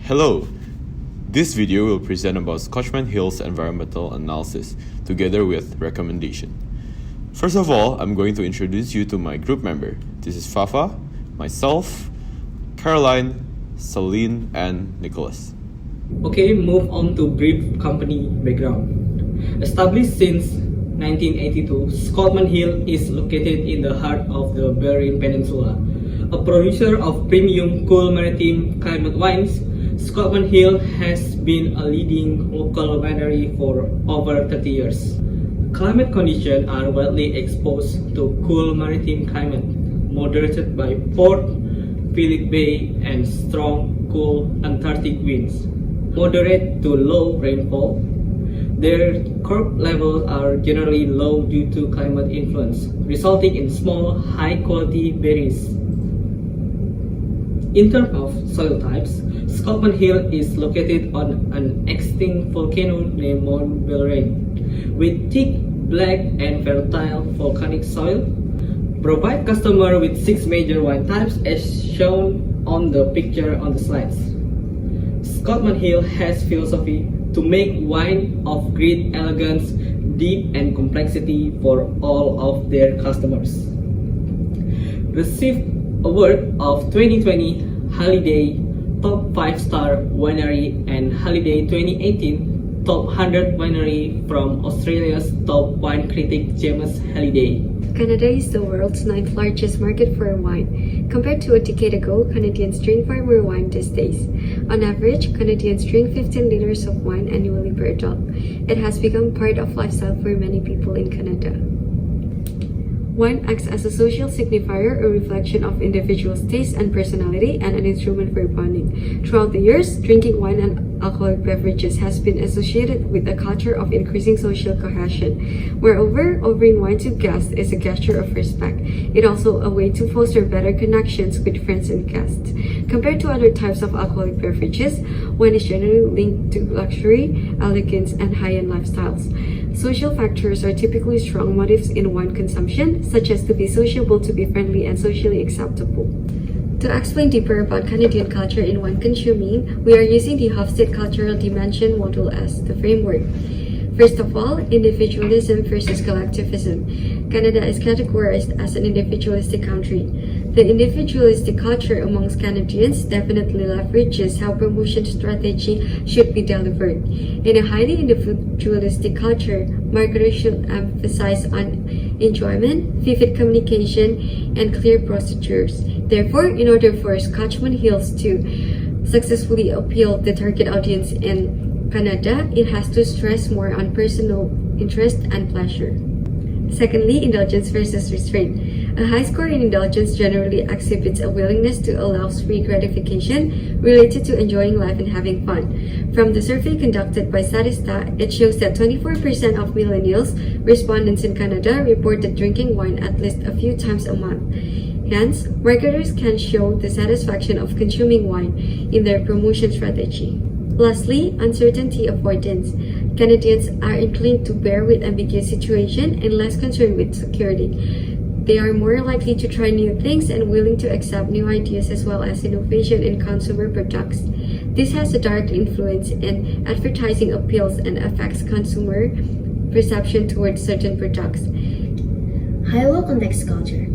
Hello! This video will present about Scotchmans Hill's environmental analysis together with recommendation. First of all, I'm going to introduce you to my group member. This is Fafa, myself, Caroline, Celine, and Nicholas. Okay, move on to brief company background. Established since 1982, Scotchmans Hill is located in the heart of the Iberian Peninsula. A producer of premium cool maritime climate wines, Scotchmans Hill has been a leading local winery for over 30 years. Climate conditions are widely exposed to cool maritime climate, moderated by Port Phillip Bay and strong, cool Antarctic winds. Moderate to low rainfall. Their crop levels are generally low due to climate influence, resulting in small, high-quality berries. In terms of soil types, Scotchmans Hill is located on an extinct volcano named Mount Belrain, with thick, black, and fertile volcanic soil. Provide customer with 6 major wine types as shown on the picture on the slides. Scotchmans Hill has philosophy to make wine of great elegance, depth, and complexity for all of their customers. Received award of 2020 Holiday Top 5-Star Winery and Holiday 2018 Top 100 Winery from Australia's top wine critic James Halliday. Canada is the world's 9th largest market for wine. Compared to a decade ago, Canadians drink far more wine these days. On average, Canadians drink 15 liters of wine annually per adult. It has become part of lifestyle for many people in Canada. Wine acts as a social signifier, a reflection of individuals' taste and personality, and an instrument for bonding. Throughout the years, drinking wine and alcoholic beverages has been associated with a culture of increasing social cohesion. Moreover, offering wine to guests is a gesture of respect. It also a way to foster better connections with friends and guests. Compared to other types of alcoholic beverages, wine is generally linked to luxury, elegance, and high-end lifestyles. Social factors are typically strong motives in wine consumption, such as to be sociable, to be friendly, and socially acceptable. To explain deeper about Canadian culture in wine consuming, we are using the Hofstede Cultural Dimension model as the framework. First of all, individualism versus collectivism. Canada is categorized as an individualistic country. The individualistic culture amongst Canadians definitely leverages how promotion strategy should be delivered. In a highly individualistic culture, marketers should emphasize on enjoyment, vivid communication, and clear procedures. Therefore, in order for Scotchmans Hills to successfully appeal the target audience in Canada, it has to stress more on personal interest and pleasure. Secondly, indulgence versus restraint. A high score in indulgence generally exhibits a willingness to allow free gratification related to enjoying life and having fun. From the survey conducted by Statista, it shows that 24% of millennials respondents in Canada reported drinking wine at least a few times a month. Hence, marketers can show the satisfaction of consuming wine in their promotion strategy. Lastly, uncertainty avoidance. Canadians are inclined to bear with ambiguous situations and less concerned with security. They are more likely to try new things and willing to accept new ideas as well as innovation in consumer products. This has a direct influence in advertising appeals and affects consumer perception towards certain products. High-low context culture.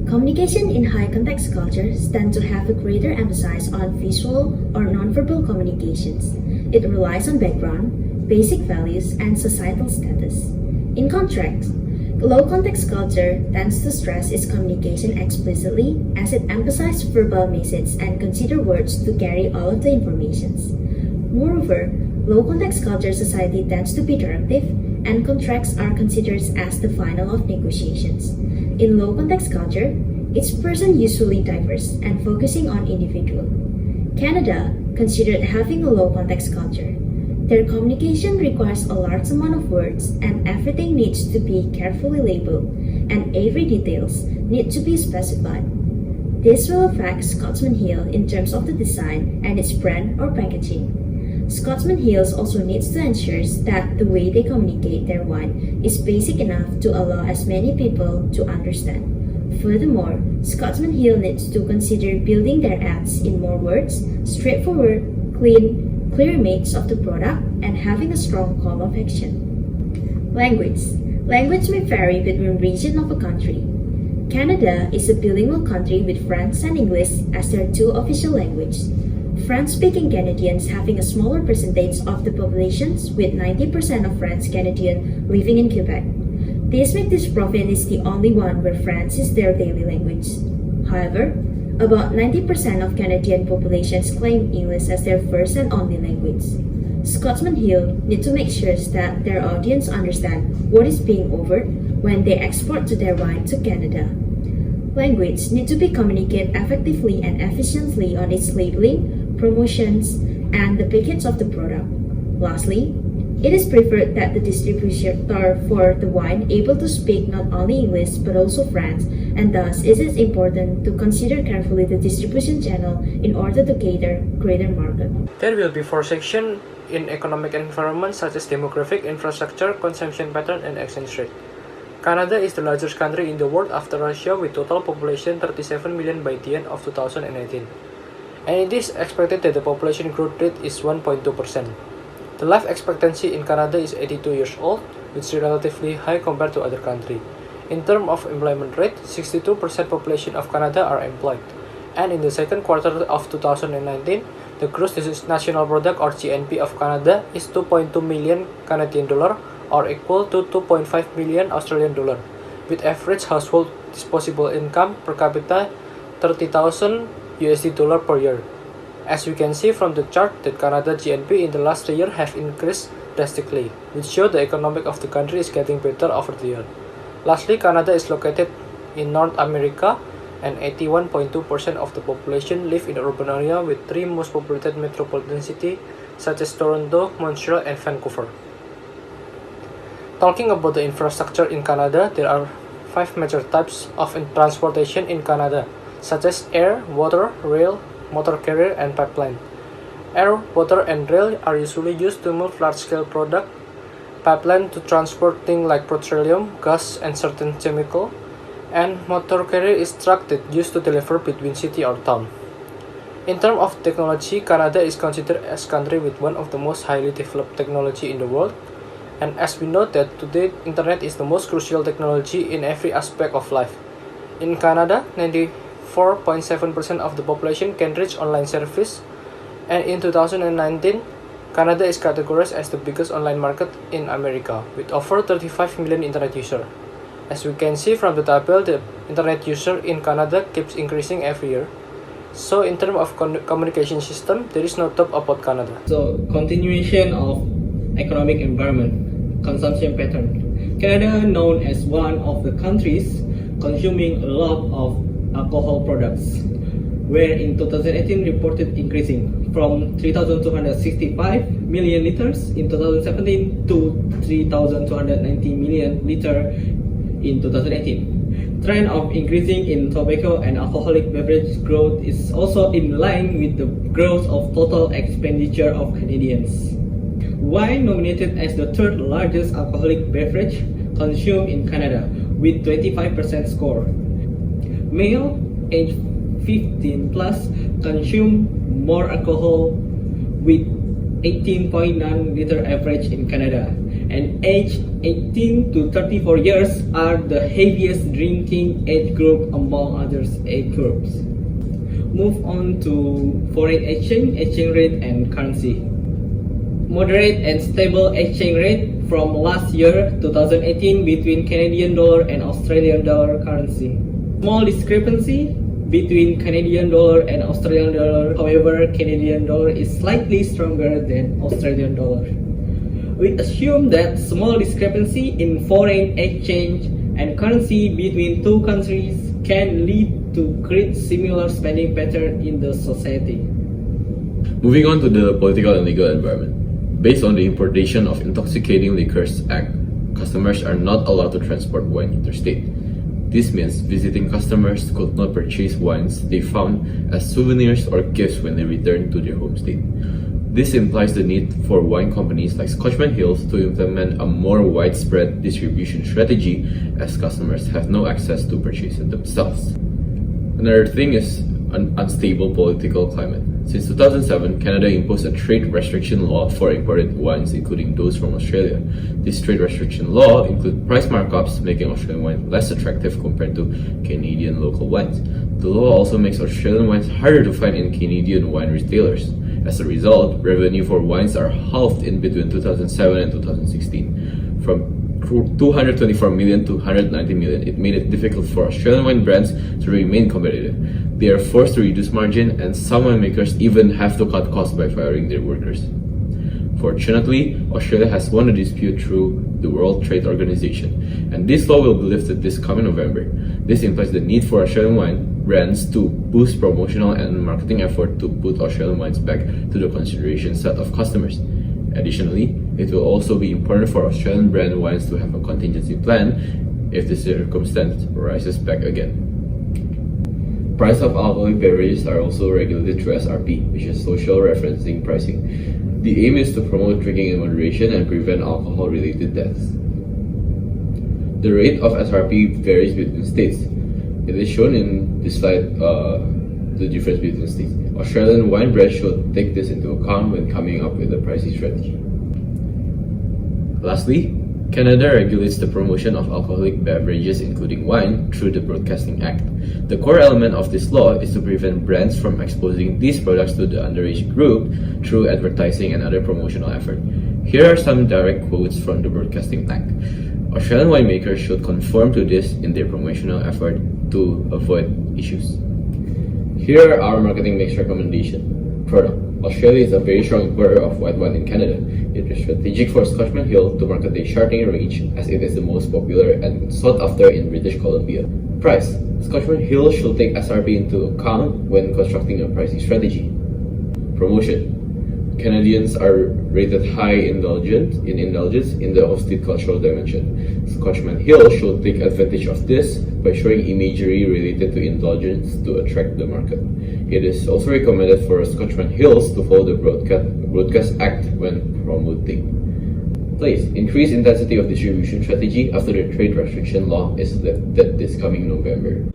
Communication in high-context cultures tend to have a greater emphasis on visual or nonverbal communications. It relies on background, basic values, and societal status. In contrast, low-context culture tends to stress its communication explicitly as it emphasizes verbal messages and consider words to carry all of the informations. Moreover, low-context culture society tends to be directive, and contracts are considered as the final of negotiations. In low-context culture, each person usually diverse and focusing on individual. Canada considered having a low-context culture. Their communication requires a large amount of words, and everything needs to be carefully labeled, and every details need to be specified. This will affect Scotchmans Hill in terms of the design and its brand or packaging. Scotchmans Hill also needs to ensure that the way they communicate their wine is basic enough to allow as many people to understand. Furthermore, Scotchmans Hill needs to consider building their ads in more words, straightforward, clean, clear image of the product, and having a strong call of action. Language. Language may vary between regions of a country. Canada is a bilingual country with French and English as their two official languages. French-speaking Canadians having a smaller percentage of the population, with 90% of French Canadians living in Quebec. This makes this province the only one where French is their daily language. However, about 90% of Canadian populations claim English as their first and only language. Scotchmans Hill need to make sure that their audience understand what is being offered when they export to their wine to Canada. Language need to be communicated effectively and efficiently on its labeling, promotions, and the package of the product. Lastly, it is preferred that the distributor for the wine able to speak not only English but also French, and thus it is important to consider carefully the distribution channel in order to cater greater market. There will be 4 sections in economic environment such as demographic, infrastructure, consumption pattern, and exchange rate. Canada is the largest country in the world after Russia with total population 37 million by the end of 2018. And it is expected that the population growth rate is 1.2%. The life expectancy in Canada is 82 years old, which is relatively high compared to other countries. In terms of employment rate, 62% population of Canada are employed. And in the second quarter of 2019, the gross national product or GNP of Canada is 2.2 million Canadian dollar or equal to 2.5 million Australian dollar, with average household disposable income per capita 30,000 USD dollar per year. As you can see from the chart that Canada GNP in the last 3 years have increased drastically, which show the economic of the country is getting better over the year. Lastly, Canada is located in North America and 81.2% of the population live in the urban area with 3 most populated metropolitan cities such as Toronto, Montreal, and Vancouver. Talking about the infrastructure in Canada, there are 5 major types of transportation in Canada, such as air, water, rail, motor carrier, and pipeline. Air, water, and rail are usually used to move large-scale product. Pipeline to transport things like petroleum, gas, and certain chemical. And motor carrier is truck that used to deliver between city or town. In terms of technology, Canada is considered as country with one of the most highly developed technology in the world. And as we know that today, internet is the most crucial technology in every aspect of life. In Canada, 94.7% of the population can reach online service, and in 2019, Canada is categorized as the biggest online market in America, with over 35 million internet users. As we can see from the table, the internet user in Canada keeps increasing every year. So in terms of communication system, there is no top about Canada. So continuation of economic environment, consumption pattern. Canada known as one of the countries consuming a lot of alcohol products, where in 2018 reported increasing from 3,265 million liters in 2017 to 3,290 million liters in 2018. Trend of increasing in tobacco and alcoholic beverage growth is also in line with the growth of total expenditure of Canadians. Wine nominated as the third largest alcoholic beverage consumed in Canada with 25% score. Male aged 15 plus consume more alcohol with 18.9 liter average in Canada, and aged 18 to 34 years are the heaviest drinking age group among others age groups. Move on to foreign exchange rate and currency. Moderate and stable exchange rate from last year 2018 between Canadian dollar and Australian dollar currency. Small discrepancy between Canadian dollar and Australian dollar. However, Canadian dollar is slightly stronger than Australian dollar. We assume that small discrepancy in foreign exchange and currency between two countries can lead to great similar spending pattern in the society. Moving on to the political and legal environment. Based on the Importation of Intoxicating Liquors Act, customers are not allowed to transport wine interstate. This means visiting customers could not purchase wines they found as souvenirs or gifts when they return to their home state. This implies the need for wine companies like Scotchmans Hill to implement a more widespread distribution strategy, as customers have no access to purchase it themselves. Another thing is an unstable political climate. Since 2007, Canada imposed a trade restriction law for imported wines, including those from Australia. This trade restriction law includes price markups, making Australian wine less attractive compared to Canadian local wines. The law also makes Australian wines harder to find in Canadian wine retailers. As a result, revenue for wines are halved in between 2007 and 2016. From 224 million to 190 million, it made it difficult for Australian wine brands to remain competitive. They are forced to reduce margin, and some winemakers even have to cut costs by firing their workers. Fortunately, Australia has won the dispute through the World Trade Organization, and this law will be lifted this coming November. This implies the need for Australian wine brands to boost promotional and marketing effort to put Australian wines back to the consideration set of customers. Additionally, it will also be important for Australian brand wines to have a contingency plan if the circumstance rises back again. Price of alcoholic beverages are also regulated through SRP, which is social referencing pricing. The aim is to promote drinking in moderation and prevent alcohol-related deaths. The rate of SRP varies between states. It is shown in this slide the difference between states. Australian wine brands should take this into account when coming up with a pricing strategy. Lastly, Canada regulates the promotion of alcoholic beverages, including wine, through the Broadcasting Act. The core element of this law is to prevent brands from exposing these products to the underage group through advertising and other promotional effort. Here are some direct quotes from the Broadcasting Act. Australian winemakers should conform to this in their promotional effort to avoid issues. Here are our marketing mix recommendations. Product. Australia is a very strong importer of white wine in Canada. It is strategic for Scotchmans Hill to market their Chardonnay range, as it is the most popular and sought after in British Columbia. Price. Scotchmans Hill should take SRP into account when constructing a pricing strategy. Promotion. Canadians are rated high in indulgence in the Hofstede cultural dimension. Scotchmans Hill should take advantage of this by showing imagery related to indulgence to attract the market. It is also recommended for Scotchmans Hills to follow the Broadcast Act when promoting. Place. Increased intensity of distribution strategy after the trade restriction law is lifted this coming November.